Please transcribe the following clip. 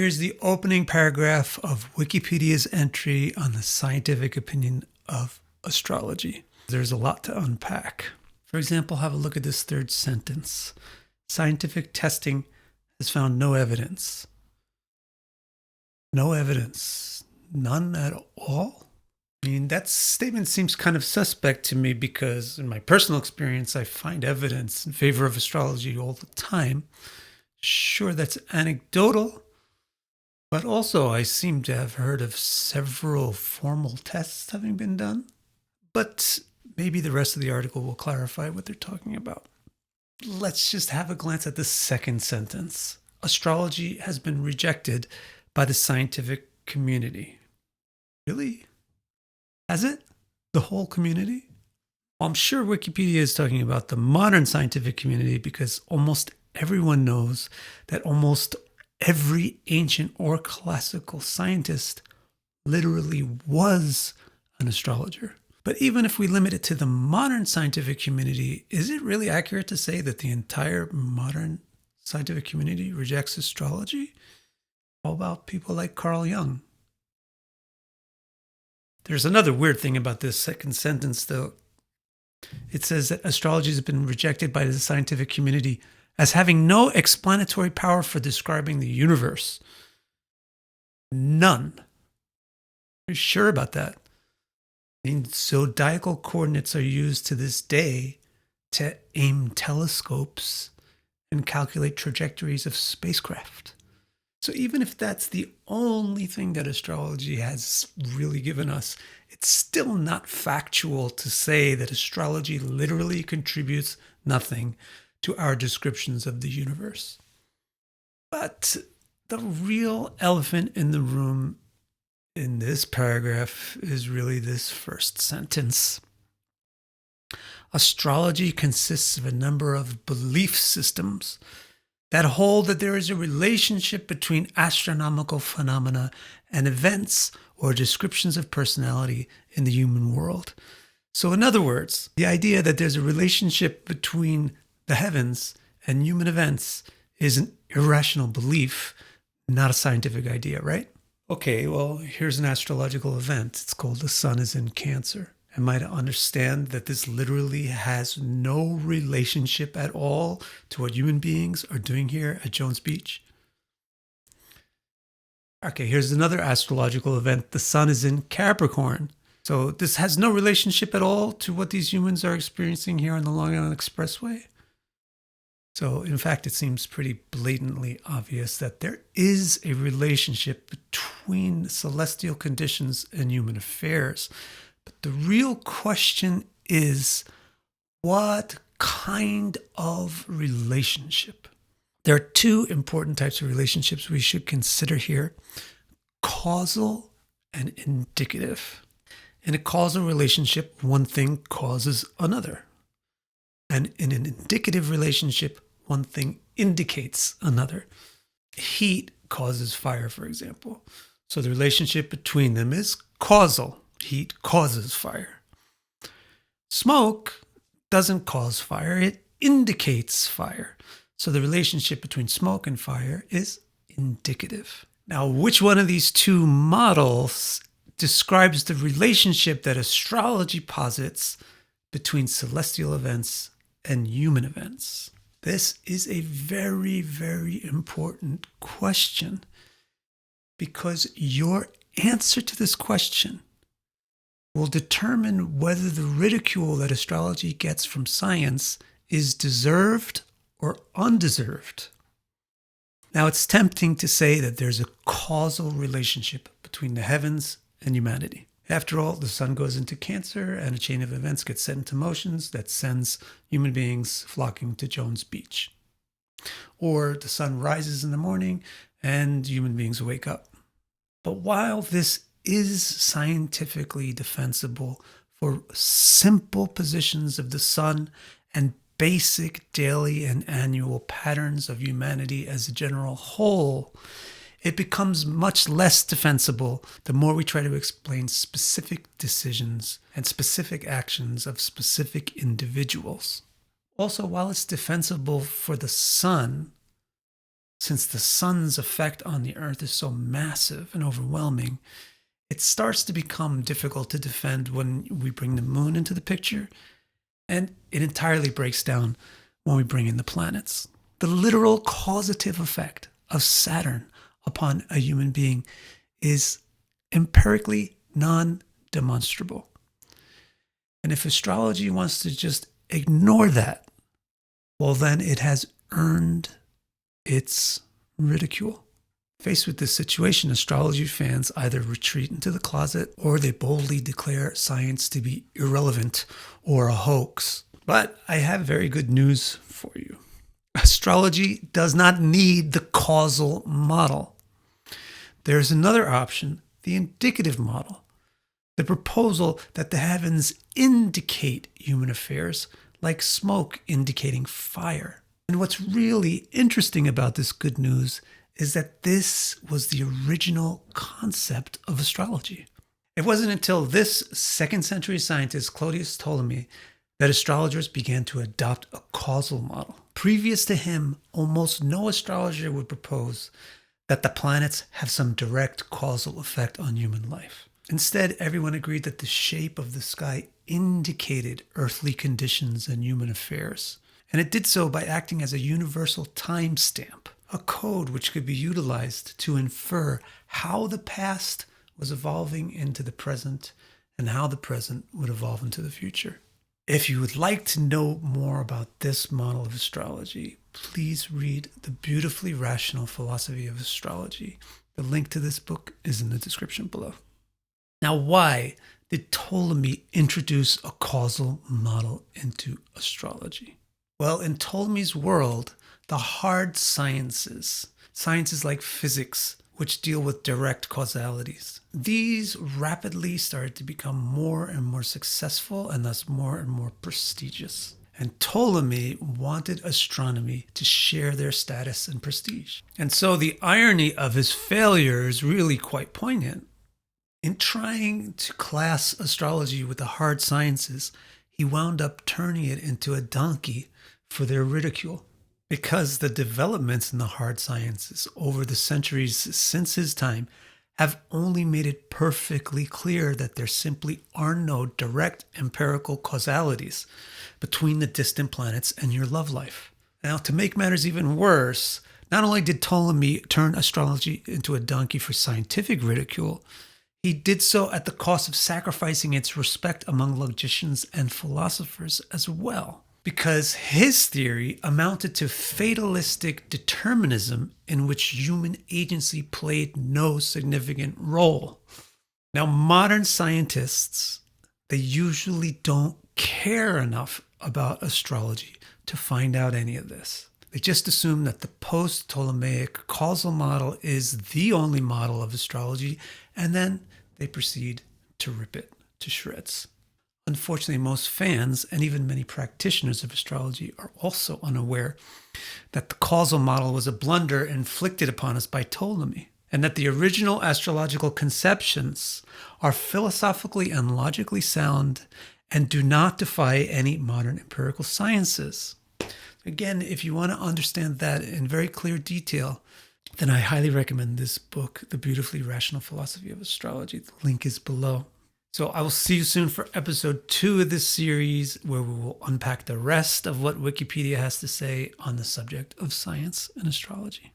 Here's the opening paragraph of Wikipedia's entry on the scientific opinion of astrology. There's a lot to unpack. For example, have a look at this third sentence. Scientific testing has found no evidence. No evidence. None at all? I mean, that statement seems kind of suspect to me because in my personal experience, I find evidence in favor of astrology all the time. Sure, that's anecdotal, but also I seem to have heard of several formal tests having been done. But maybe the rest of the article will clarify what they're talking about. Let's just have a glance at the second sentence. Astrology has been rejected by the scientific community. Really? Has it? The whole community? Well, I'm sure Wikipedia is talking about the modern scientific community because almost everyone knows that almost every ancient or classical scientist literally was an astrologer. But even if we limit it to the modern scientific community, is it really accurate to say that the entire modern scientific community rejects astrology? How about people like Carl Jung? There's another weird thing about this second sentence, though. It says that astrology has been rejected by the scientific community as having no explanatory power for describing the universe. None. Are you sure about that? I mean, zodiacal coordinates are used to this day to aim telescopes and calculate trajectories of spacecraft. So even if that's the only thing that astrology has really given us, it's still not factual to say that astrology literally contributes nothing to our descriptions of the universe. But the real elephant in the room in this paragraph is really this first sentence. Astrology consists of a number of belief systems that hold that there is a relationship between astronomical phenomena and events or descriptions of personality in the human world. So in other words, the idea that there's a relationship between the heavens and human events is an irrational belief, not a scientific idea, right? Okay, well, here's an astrological event. It's called the sun is in Cancer. Am I to understand that this literally has no relationship at all to what human beings are doing here at Jones Beach? Okay, here's another astrological event. The sun is in Capricorn. So this has no relationship at all to what these humans are experiencing here on the Long Island Expressway. So in fact, it seems pretty blatantly obvious that there is a relationship between celestial conditions and human affairs. But the real question is, what kind of relationship? There are two important types of relationships we should consider here: causal and indicative. In a causal relationship, one thing causes another. And in an indicative relationship, one thing indicates another. Heat causes fire, for example. So the relationship between them is causal. Heat causes fire. Smoke doesn't cause fire, it indicates fire. So the relationship between smoke and fire is indicative. Now, which one of these two models describes the relationship that astrology posits between celestial events and human events? This is a very, very important question, because your answer to this question will determine whether the ridicule that astrology gets from science is deserved or undeserved. Now, it's tempting to say that there's a causal relationship between the heavens and humanity. After all, the sun goes into Cancer and a chain of events gets set into motions that sends human beings flocking to Jones Beach. Or the sun rises in the morning and human beings wake up. But while this is scientifically defensible for simple positions of the sun and basic daily and annual patterns of humanity as a general whole, it becomes much less defensible the more we try to explain specific decisions and specific actions of specific individuals. Also, while it's defensible for the sun, since the sun's effect on the earth is so massive and overwhelming, it starts to become difficult to defend when we bring the moon into the picture, and it entirely breaks down when we bring in the planets. The literal causative effect of Saturn upon a human being is empirically non-demonstrable. And if astrology wants to just ignore that, well, then it has earned its ridicule. Faced with this situation, astrology fans either retreat into the closet or they boldly declare science to be irrelevant or a hoax. But I have very good news for you. Astrology does not need the causal model. There's another option, the indicative model, the proposal that the heavens indicate human affairs like smoke indicating fire. And what's really interesting about this good news is that this was the original concept of astrology. It wasn't until this 2nd century scientist, Claudius Ptolemy, that astrologers began to adopt a causal model. Previous to him, almost no astrologer would propose that the planets have some direct causal effect on human life. Instead, everyone agreed that the shape of the sky indicated earthly conditions and human affairs. And it did so by acting as a universal timestamp, a code which could be utilized to infer how the past was evolving into the present and how the present would evolve into the future. If you would like to know more about this model of astrology, please read The Beautifully Rational Philosophy of Astrology. The link to this book is in the description below. Now, why did Ptolemy introduce a causal model into astrology? Well, in Ptolemy's world, the hard sciences like physics, which deal with direct causalities, these rapidly started to become more and more successful and thus more and more prestigious. And Ptolemy wanted astronomy to share their status and prestige. And so the irony of his failure is really quite poignant. In trying to class astrology with the hard sciences, he wound up turning it into a donkey for their ridicule. Because the developments in the hard sciences over the centuries since his time have only made it perfectly clear that there simply are no direct empirical causalities between the distant planets and your love life. Now, to make matters even worse, not only did Ptolemy turn astrology into a donkey for scientific ridicule, he did so at the cost of sacrificing its respect among logicians and philosophers as well. Because his theory amounted to fatalistic determinism in which human agency played no significant role. Now, modern scientists, they usually don't care enough about astrology to find out any of this. They just assume that the post-Ptolemaic causal model is the only model of astrology, and then they proceed to rip it to shreds. Unfortunately, most fans and even many practitioners of astrology are also unaware that the causal model was a blunder inflicted upon us by Ptolemy, and that the original astrological conceptions are philosophically and logically sound and do not defy any modern empirical sciences. Again, if you want to understand that in very clear detail, then I highly recommend this book, The Beautifully Rational Philosophy of Astrology. The link is below. So I will see you soon for episode 2 of this series, where we will unpack the rest of what Wikipedia has to say on the subject of science and astrology.